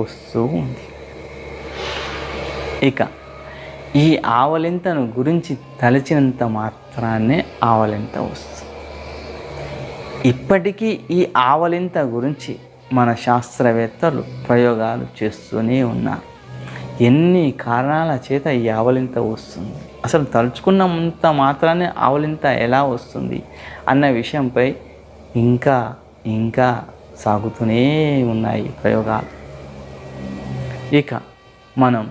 వస్తూ ఉంది. ఇక ఈ ఆవలింతను గురించి తలచినంత మాత్రాన్నే ఆవలింత వస్తుంది. ఇప్పటికీ ఈ ఆవలింత గురించి మన శాస్త్రవేత్తలు ప్రయోగాలు చేస్తూనే ఉన్నారు. ఎన్ని కారణాల చేత ఈ ఆవలింత వస్తుంది, అసలు తలుచుకున్నంత మాత్రాన్ని ఆవలింత ఎలా వస్తుంది అన్న విషయంపై ఇంకా సాగుతూనే ఉన్నాయి ప్రయోగాలు. ఇక మనం